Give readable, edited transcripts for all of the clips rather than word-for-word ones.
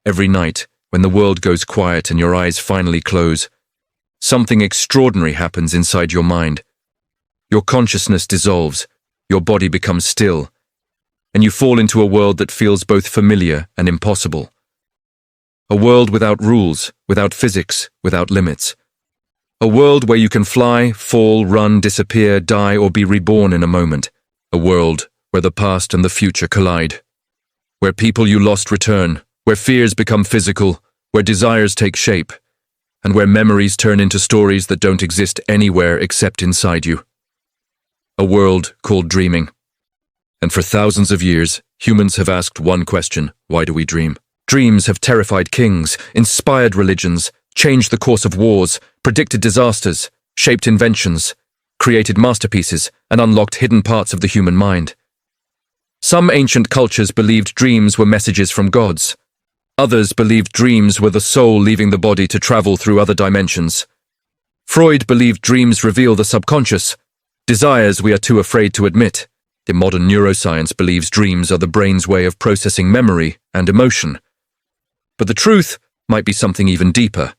Every night, when the world goes quiet and your eyes finally close, something extraordinary happens inside your mind. Your consciousness dissolves, your body becomes still, and you fall into a world that feels both familiar and impossible. A world without rules, without physics, without limits. A world where you can fly, fall, run, disappear, die, or be reborn in a moment. A world where the past and the future collide. Where people you lost return, where fears become physical, where desires take shape, and where memories turn into stories that don't exist anywhere except inside you. A world called dreaming. And for thousands of years, humans have asked one question: why do we dream? Dreams have terrified kings, inspired religions, changed the course of wars, predicted disasters, shaped inventions, created masterpieces, and unlocked hidden parts of the human mind. Some ancient cultures believed dreams were messages from gods. Others believed dreams were the soul leaving the body to travel through other dimensions. Freud believed dreams reveal the subconscious, desires we are too afraid to admit. The modern neuroscience believes dreams are the brain's way of processing memory and emotion. But the truth might be something even deeper.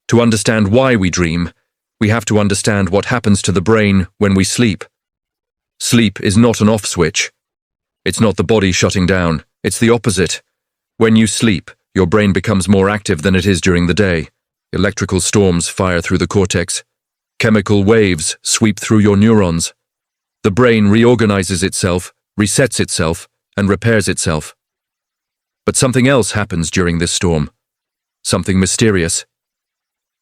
To understand why we dream, we have to understand what happens to the brain when we sleep. Sleep is not an off switch. It's not the body shutting down. It's the opposite. When you sleep, your brain becomes more active than it is during the day. Electrical storms fire through the cortex. Chemical waves sweep through your neurons. The brain reorganizes itself, resets itself, and repairs itself. But something else happens during this storm. Something mysterious.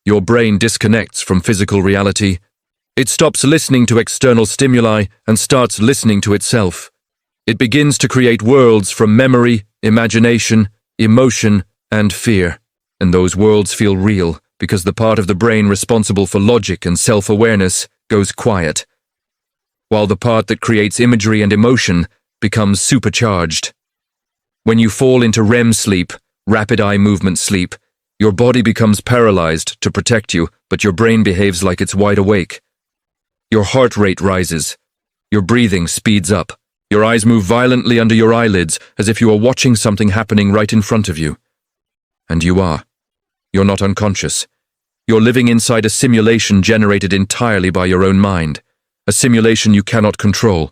Your brain disconnects from physical reality. It stops listening to external stimuli and starts listening to itself. It begins to create worlds from memory, imagination, emotion, and fear. And those worlds feel real because the part of the brain responsible for logic and self-awareness goes quiet, while the part that creates imagery and emotion becomes supercharged. When you fall into REM sleep, rapid eye movement sleep, your body becomes paralyzed to protect you, but your brain behaves like it's wide awake. Your heart rate rises. Your breathing speeds up. Your eyes move violently under your eyelids as if you are watching something happening right in front of you. And you are. You're not unconscious. You're living inside a simulation generated entirely by your own mind. A simulation you cannot control.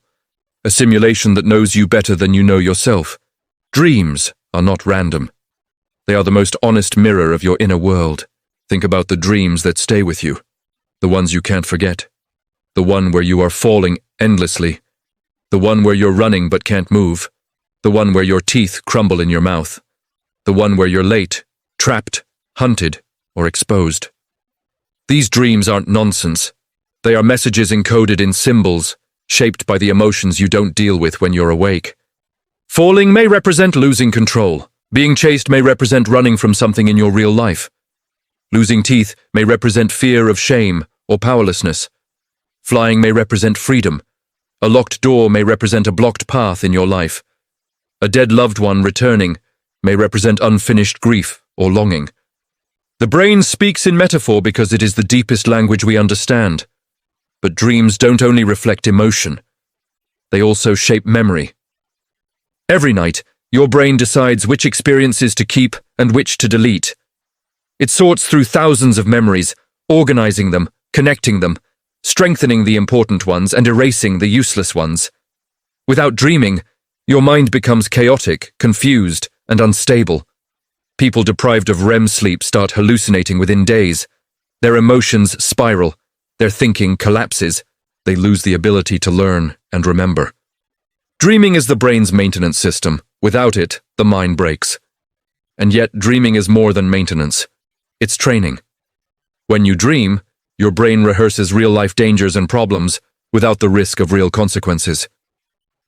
A simulation that knows you better than you know yourself. Dreams are not random. They are the most honest mirror of your inner world. Think about the dreams that stay with you. The ones you can't forget. The one where you are falling endlessly. The one where you're running but can't move. The one where your teeth crumble in your mouth. The one where you're late, trapped, hunted, or exposed. These dreams aren't nonsense. They are messages encoded in symbols, shaped by the emotions you don't deal with when you're awake. Falling may represent losing control. Being chased may represent running from something in your real life. Losing teeth may represent fear of shame or powerlessness. Flying may represent freedom. A locked door may represent a blocked path in your life. A dead loved one returning may represent unfinished grief or longing. The brain speaks in metaphor because it is the deepest language we understand. But dreams don't only reflect emotion. They also shape memory. Every night, your brain decides which experiences to keep and which to delete. It sorts through thousands of memories, organizing them, connecting them, strengthening the important ones and erasing the useless ones. Without dreaming, your mind becomes chaotic, confused, and unstable. People deprived of REM sleep start hallucinating within days. Their emotions spiral, their thinking collapses, they lose the ability to learn and remember. Dreaming is the brain's maintenance system. Without it, the mind breaks. And yet, dreaming is more than maintenance. It's training. When you dream, your brain rehearses real-life dangers and problems without the risk of real consequences.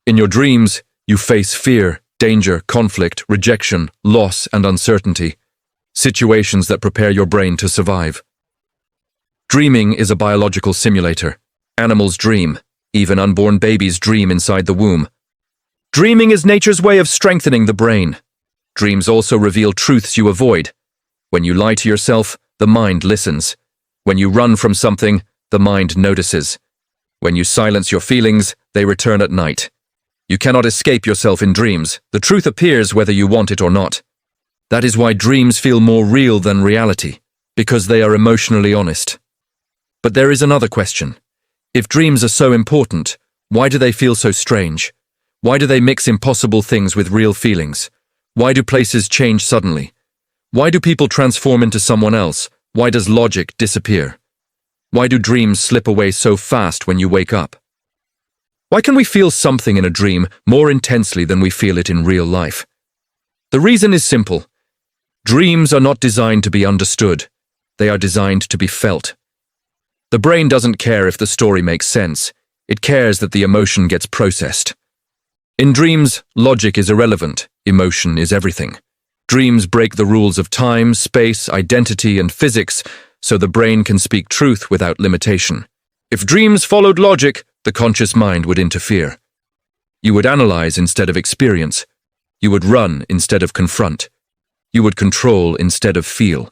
In your dreams, you face fear, danger, conflict, rejection, loss, and uncertainty, situations that prepare your brain to survive. Dreaming is a biological simulator. Animals dream. Even unborn babies dream inside the womb. Dreaming is nature's way of strengthening the brain. Dreams also reveal truths you avoid. When you lie to yourself, the mind listens. When you run from something, the mind notices. When you silence your feelings, they return at night. You cannot escape yourself in dreams. The truth appears whether you want it or not. That is why dreams feel more real than reality, because they are emotionally honest. But there is another question. If dreams are so important, why do they feel so strange? Why do they mix impossible things with real feelings? Why do places change suddenly? Why do people transform into someone else? Why does logic disappear? Why do dreams slip away so fast when you wake up? Why can we feel something in a dream more intensely than we feel it in real life? The reason is simple. Dreams are not designed to be understood. They are designed to be felt. The brain doesn't care if the story makes sense. It cares that the emotion gets processed. In dreams, logic is irrelevant. Emotion is everything. Dreams break the rules of time, space, identity, and physics, so the brain can speak truth without limitation. If dreams followed logic, the conscious mind would interfere. You would analyze instead of experience. You would run instead of confront. You would control instead of feel.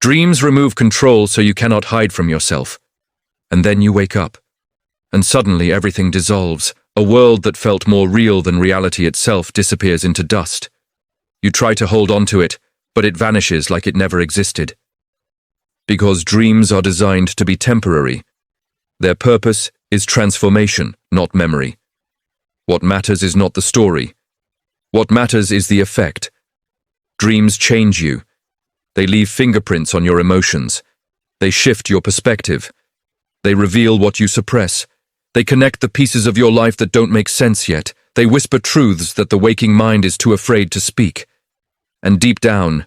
Dreams remove control so you cannot hide from yourself. And then you wake up. And suddenly everything dissolves. A world that felt more real than reality itself disappears into dust. You try to hold on to it, but it vanishes like it never existed. Because dreams are designed to be temporary. Their purpose is transformation, not memory. What matters is not the story. What matters is the effect. Dreams change you. They leave fingerprints on your emotions. They shift your perspective. They reveal what you suppress. They connect the pieces of your life that don't make sense yet. They whisper truths that the waking mind is too afraid to speak. And deep down,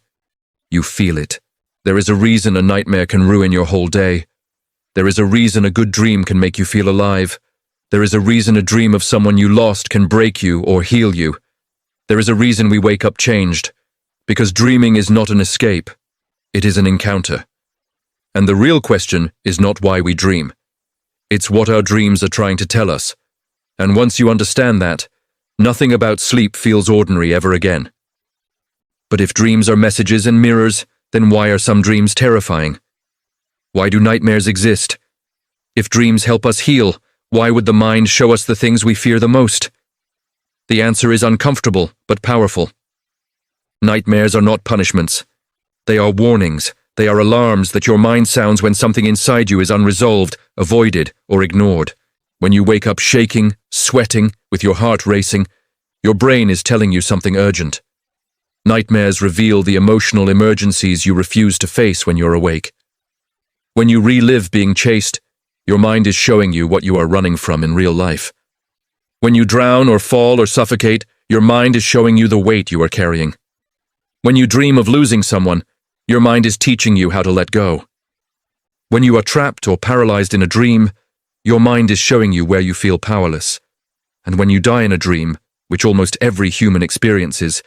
you feel it. There is a reason a nightmare can ruin your whole day. There is a reason a good dream can make you feel alive. There is a reason a dream of someone you lost can break you or heal you. There is a reason we wake up changed. Because dreaming is not an escape. It is an encounter. And the real question is not why we dream. It's what our dreams are trying to tell us. And once you understand that, nothing about sleep feels ordinary ever again. But if dreams are messages and mirrors, then why are some dreams terrifying? Why do nightmares exist? If dreams help us heal, why would the mind show us the things we fear the most? The answer is uncomfortable, but powerful. Nightmares are not punishments. They are warnings. They are alarms that your mind sounds when something inside you is unresolved, avoided, or ignored. When you wake up shaking, sweating, with your heart racing, your brain is telling you something urgent. Nightmares reveal the emotional emergencies you refuse to face when you're awake. When you relive being chased, your mind is showing you what you are running from in real life. When you drown or fall or suffocate, your mind is showing you the weight you are carrying. When you dream of losing someone, your mind is teaching you how to let go. When you are trapped or paralyzed in a dream, your mind is showing you where you feel powerless. And when you die in a dream, which almost every human experiences,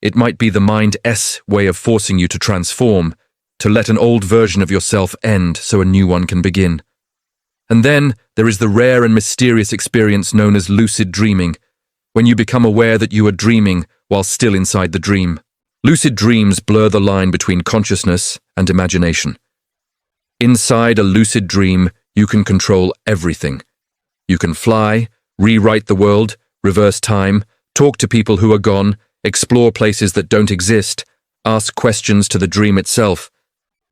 it might be the mind's way of forcing you to transform, to let an old version of yourself end so a new one can begin. And then there is the rare and mysterious experience known as lucid dreaming, when you become aware that you are dreaming while still inside the dream. Lucid dreams blur the line between consciousness and imagination. Inside a lucid dream, you can control everything. You can fly, rewrite the world, reverse time, talk to people who are gone, explore places that don't exist, ask questions to the dream itself,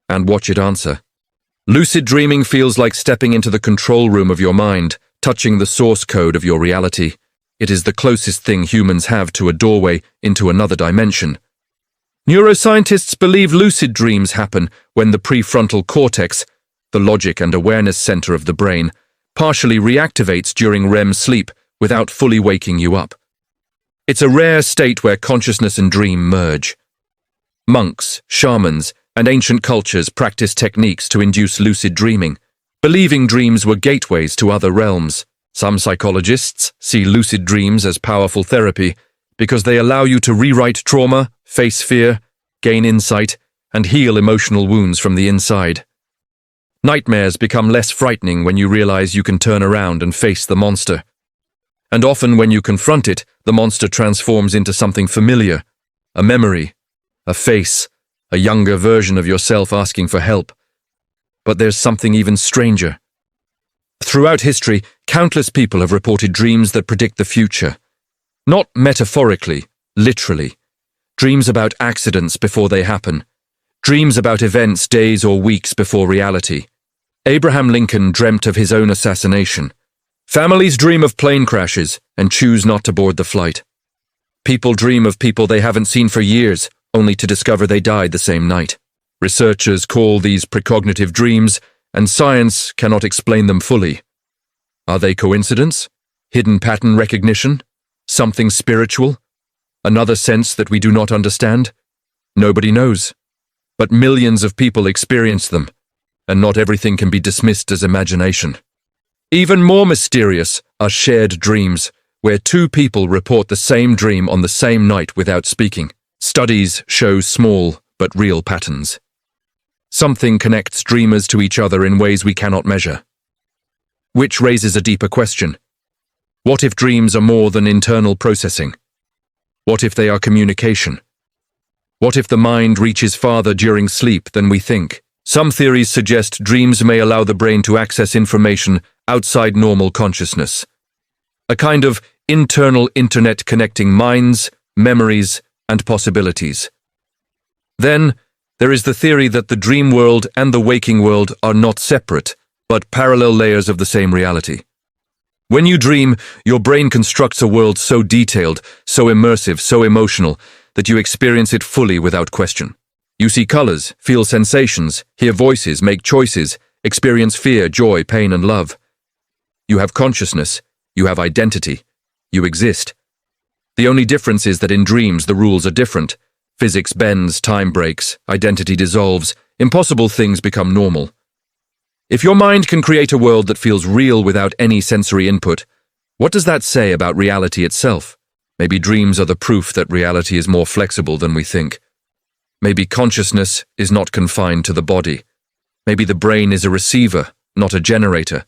and watch it answer. Lucid dreaming feels like stepping into the control room of your mind, touching the source code of your reality. It is the closest thing humans have to a doorway into another dimension. Neuroscientists believe lucid dreams happen when the prefrontal cortex, the logic and awareness center of the brain, partially reactivates during REM sleep without fully waking you up. It's a rare state where consciousness and dream merge. Monks, shamans, and ancient cultures practiced techniques to induce lucid dreaming, believing dreams were gateways to other realms. Some psychologists see lucid dreams as powerful therapy because they allow you to rewrite trauma, face fear, gain insight, and heal emotional wounds from the inside. Nightmares become less frightening when you realize you can turn around and face the monster. And often when you confront it, the monster transforms into something familiar, a memory, a face, a younger version of yourself asking for help. But there's something even stranger. Throughout history, countless people have reported dreams that predict the future. Not metaphorically, literally. dreams about accidents before they happen, dreams about events days or weeks before reality. Abraham Lincoln dreamt of his own assassination. Families dream of plane crashes and choose not to board the flight. People dream of people they haven't seen for years, only to discover they died the same night. Researchers call these precognitive dreams, and science cannot explain them fully. Are they coincidence? Hidden pattern recognition? Something spiritual? Another sense that we do not understand? Nobody knows. But millions of people experience them, and not everything can be dismissed as imagination. Even more mysterious are shared dreams, where two people report the same dream on the same night without speaking. Studies show small but real patterns. Something connects dreamers to each other in ways we cannot measure. Which raises a deeper question. What if dreams are more than internal processing? What if they are communication? What if the mind reaches farther during sleep than we think? Some theories suggest dreams may allow the brain to access information outside normal consciousness. A kind of internal internet connecting minds, memories, and possibilities. Then, there is the theory that the dream world and the waking world are not separate, but parallel layers of the same reality. When you dream, your brain constructs a world so detailed, so immersive, so emotional, that you experience it fully without question. You see colors, feel sensations, hear voices, make choices, experience fear, joy, pain, and love. You have consciousness, you have identity, you exist. The only difference is that in dreams the rules are different. Physics bends, time breaks, identity dissolves, impossible things become normal. If your mind can create a world that feels real without any sensory input, what does that say about reality itself? Maybe dreams are the proof that reality is more flexible than we think. Maybe consciousness is not confined to the body. Maybe the brain is a receiver, not a generator.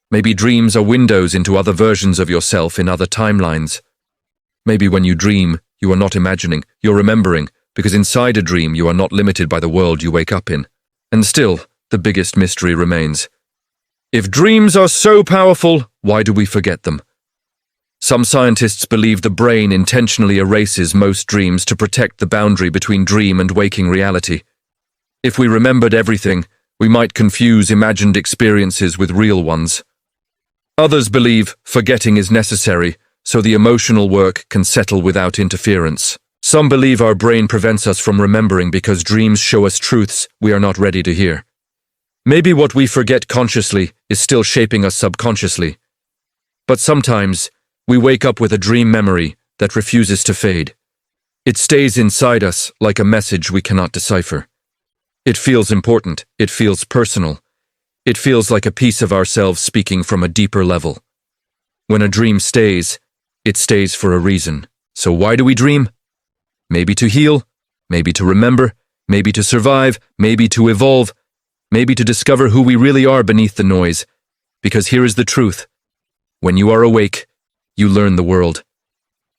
Maybe dreams are windows into other versions of yourself in other timelines. Maybe when you dream, you are not imagining, you're remembering, because inside a dream you are not limited by the world you wake up in. And still, the biggest mystery remains. If dreams are so powerful, why do we forget them? Some scientists believe the brain intentionally erases most dreams to protect the boundary between dream and waking reality. If we remembered everything, we might confuse imagined experiences with real ones. Others believe forgetting is necessary, so the emotional work can settle without interference. Some believe our brain prevents us from remembering because dreams show us truths we are not ready to hear. Maybe what we forget consciously is still shaping us subconsciously. But sometimes, we wake up with a dream memory that refuses to fade. It stays inside us like a message we cannot decipher. It feels important, it feels personal. It feels like a piece of ourselves speaking from a deeper level. When a dream stays, it stays for a reason. So why do we dream? Maybe to heal, maybe to remember, maybe to survive, maybe to evolve, maybe to discover who we really are beneath the noise. Because here is the truth. When you are awake, you learn the world.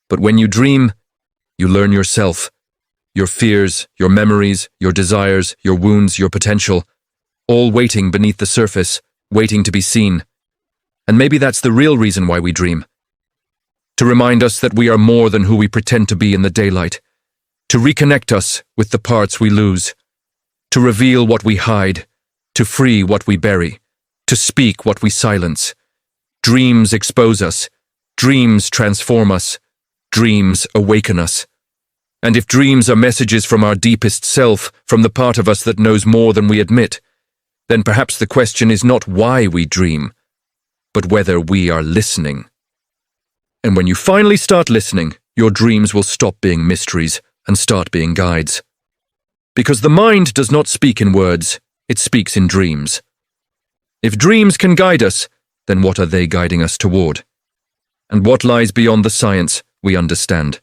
But when you dream, you learn yourself. Your fears, your memories, your desires, your wounds, your potential, all waiting beneath the surface, waiting to be seen. And maybe that's the real reason why we dream. To remind us that we are more than who we pretend to be in the daylight. To reconnect us with the parts we lose. To reveal what we hide. To free what we bury. To speak what we silence. Dreams expose us. Dreams transform us. Dreams awaken us. And if dreams are messages from our deepest self, from the part of us that knows more than we admit, then perhaps the question is not why we dream, but whether we are listening. And when you finally start listening, your dreams will stop being mysteries and start being guides. Because the mind does not speak in words, it speaks in dreams. If dreams can guide us, then what are they guiding us toward? And what lies beyond the science we understand?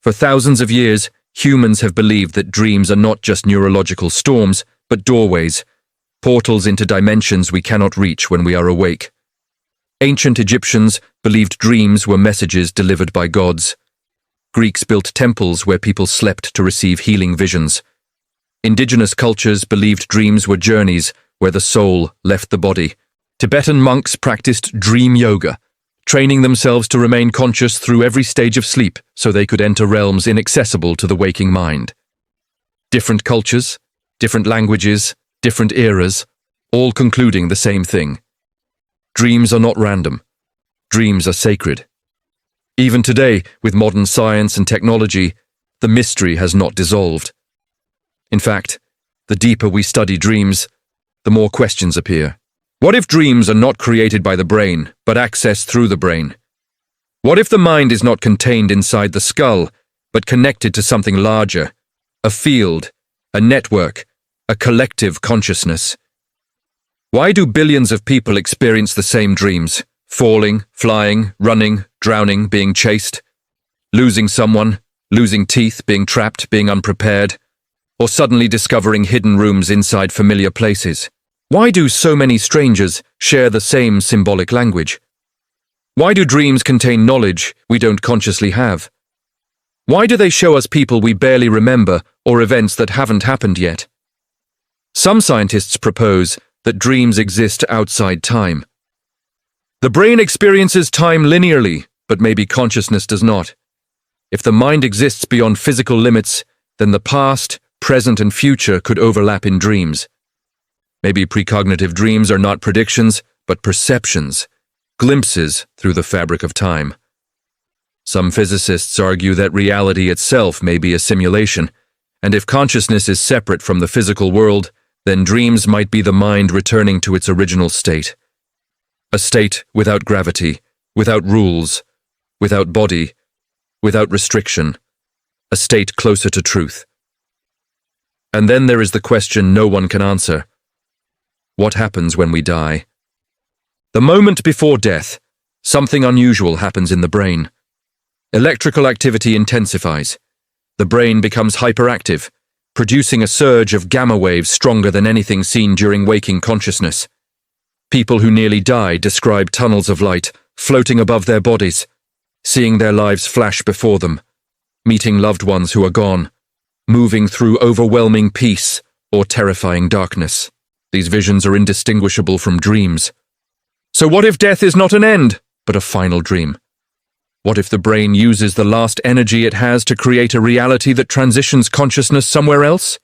For thousands of years, humans have believed that dreams are not just neurological storms, but doorways, portals into dimensions we cannot reach when we are awake. Ancient Egyptians believed dreams were messages delivered by gods. Greeks built temples where people slept to receive healing visions. Indigenous cultures believed dreams were journeys where the soul left the body. Tibetan monks practiced dream yoga, training themselves to remain conscious through every stage of sleep so they could enter realms inaccessible to the waking mind. Different cultures, different languages, different eras, all concluding the same thing. Dreams are not random. Dreams are sacred. Even today, with modern science and technology, the mystery has not dissolved. In fact, the deeper we study dreams, the more questions appear. What if dreams are not created by the brain, but accessed through the brain? What if the mind is not contained inside the skull, but connected to something larger, a field, a network, a collective consciousness? Why do billions of people experience the same dreams? Falling, flying, running, drowning, being chased, losing someone, losing teeth, being trapped, being unprepared, or suddenly discovering hidden rooms inside familiar places? Why do so many strangers share the same symbolic language? Why do dreams contain knowledge we don't consciously have? Why do they show us people we barely remember or events that haven't happened yet? Some scientists propose that dreams exist outside time. The brain experiences time linearly, but maybe consciousness does not. If the mind exists beyond physical limits, then the past, present, and future could overlap in dreams. Maybe precognitive dreams are not predictions, but perceptions, glimpses through the fabric of time. Some physicists argue that reality itself may be a simulation, and if consciousness is separate from the physical world, then dreams might be the mind returning to its original state. A state without gravity, without rules, without body, without restriction. A state closer to truth. And then there is the question no one can answer. What happens when we die? The moment before death, something unusual happens in the brain. Electrical activity intensifies. The brain becomes hyperactive, producing a surge of gamma waves stronger than anything seen during waking consciousness. People who nearly die describe tunnels of light floating above their bodies, seeing their lives flash before them, meeting loved ones who are gone, moving through overwhelming peace or terrifying darkness. These visions are indistinguishable from dreams. So what if death is not an end, but a final dream? What if the brain uses the last energy it has to create a reality that transitions consciousness somewhere else?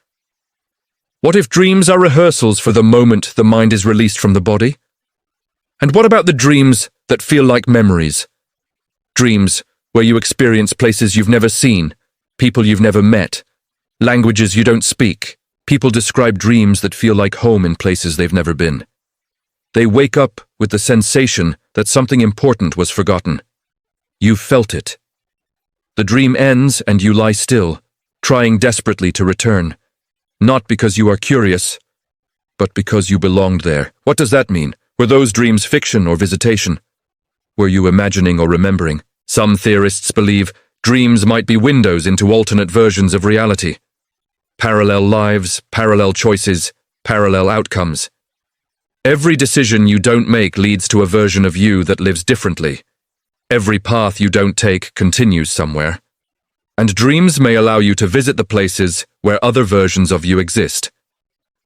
What if dreams are rehearsals for the moment the mind is released from the body? And what about the dreams that feel like memories? Dreams where you experience places you've never seen, people you've never met, languages you don't speak. People describe dreams that feel like home in places they've never been. They wake up with the sensation that something important was forgotten. You've felt it. The dream ends and you lie still, trying desperately to return. Not because you are curious, but because you belonged there. What does that mean? Were those dreams fiction or visitation? Were you imagining or remembering? Some theorists believe dreams might be windows into alternate versions of reality. Parallel lives, parallel choices, parallel outcomes. Every decision you don't make leads to a version of you that lives differently. Every path you don't take continues somewhere. And dreams may allow you to visit the places where other versions of you exist.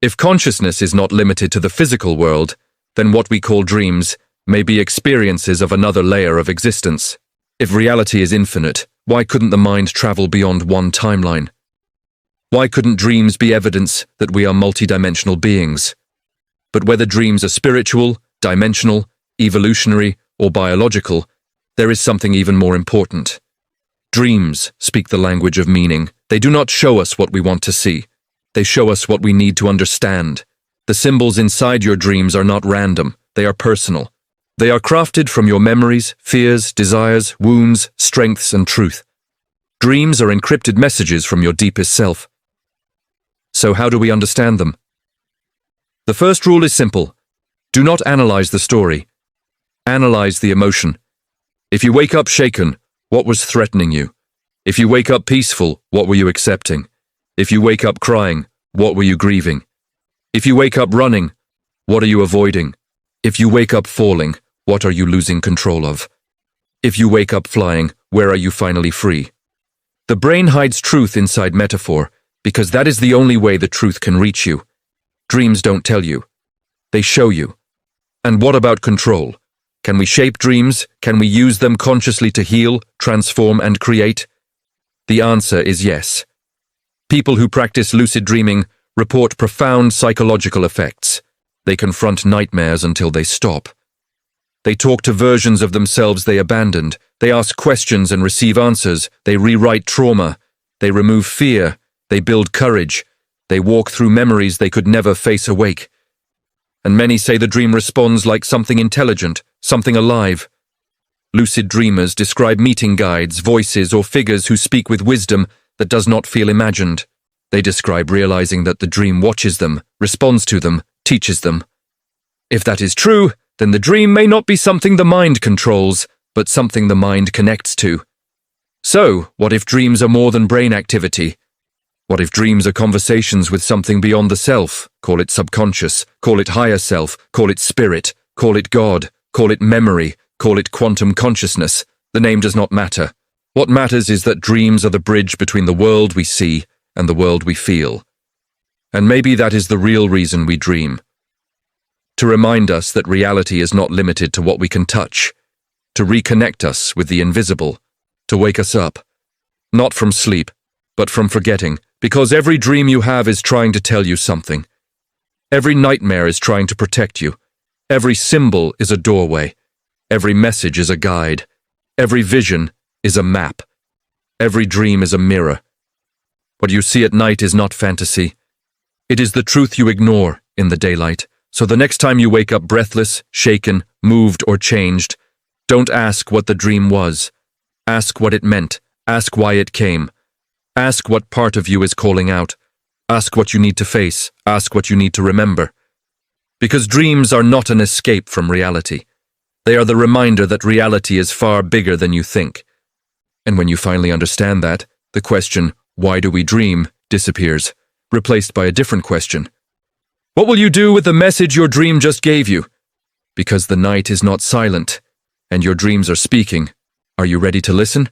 If consciousness is not limited to the physical world, then what we call dreams may be experiences of another layer of existence. If reality is infinite, why couldn't the mind travel beyond one timeline? Why couldn't dreams be evidence that we are multidimensional beings? But whether dreams are spiritual, dimensional, evolutionary, or biological, there is something even more important. Dreams speak the language of meaning. They do not show us what we want to see. They show us what we need to understand. The symbols inside your dreams are not random. They are personal. They are crafted from your memories, fears, desires, wounds, strengths, and truth. Dreams are encrypted messages from your deepest self. So how do we understand them? The first rule is simple. Do not analyze the story. Analyze the emotion. If you wake up shaken, what was threatening you? If you wake up peaceful, what were you accepting? If you wake up crying, what were you grieving? If you wake up running, what are you avoiding? If you wake up falling, what are you losing control of? If you wake up flying, where are you finally free? The brain hides truth inside metaphor, because that is the only way the truth can reach you. Dreams don't tell you. They show you. And what about control? Can we shape dreams? Can we use them consciously to heal, transform, and create? The answer is yes. People who practice lucid dreaming report profound psychological effects. They confront nightmares until they stop. They talk to versions of themselves they abandoned. They ask questions and receive answers. They rewrite trauma. They remove fear. They build courage. They walk through memories they could never face awake. And many say the dream responds like something intelligent, something alive. Lucid dreamers describe meeting guides, voices, or figures who speak with wisdom that does not feel imagined. They describe realizing that the dream watches them, responds to them, teaches them. If that is true, then the dream may not be something the mind controls, but something the mind connects to. So, what if dreams are more than brain activity? What if dreams are conversations with something beyond the self? Call it subconscious, call it higher self, call it spirit, call it God, call it memory, call it quantum consciousness. The name does not matter. What matters is that dreams are the bridge between the world we see and the world we feel. And maybe that is the real reason we dream. To remind us that reality is not limited to what we can touch. To reconnect us with the invisible. To wake us up. Not from sleep, but from forgetting. Because every dream you have is trying to tell you something. Every nightmare is trying to protect you. Every symbol is a doorway. Every message is a guide. Every vision is a map. Every dream is a mirror. What you see at night is not fantasy. It is the truth you ignore in the daylight. So the next time you wake up breathless, shaken, moved, or changed, don't ask what the dream was. Ask what it meant. Ask why it came. Ask what part of you is calling out. Ask what you need to face. Ask what you need to remember. Because dreams are not an escape from reality. They are the reminder that reality is far bigger than you think. And when you finally understand that, the question, why do we dream, disappears, replaced by a different question. What will you do with the message your dream just gave you? Because the night is not silent, and your dreams are speaking. Are you ready to listen?